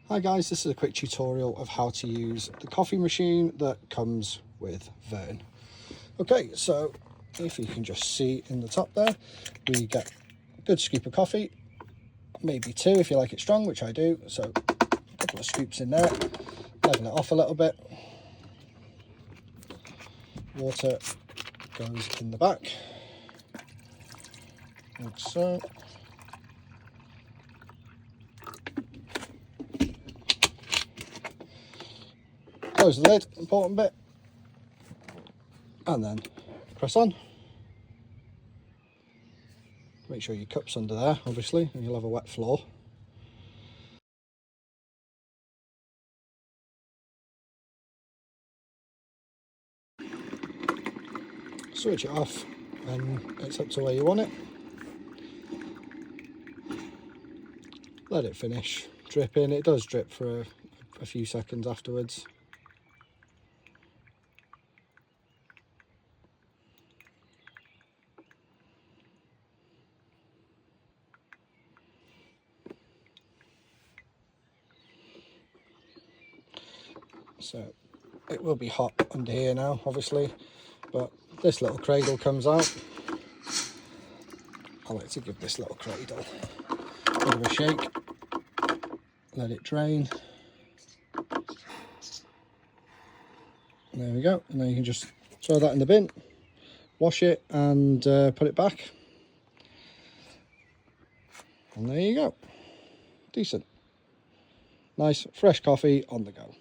Hi guys, this is a quick tutorial of how to use the coffee machine that comes with Vern. Okay, so if you can just see in the top there, we get a good scoop of coffee, maybe two if you like it strong, which I do. So a couple of scoops in there, level it off a little bit. Water goes in the back, like so. Close the lid, important bit, and then press on. Make sure your cup's under there, obviously, and you'll have a wet floor. Switch it off, and it's up to where you want it. Let it finish dripping. It does drip for a few seconds afterwards. So it will be hot under here now, obviously, but this little cradle comes out. I like to give this little cradle a bit of a shake, let it drain. There we go, and then you can just throw that in the bin, wash it and put it back, and there you go. Decent, nice fresh coffee on the go.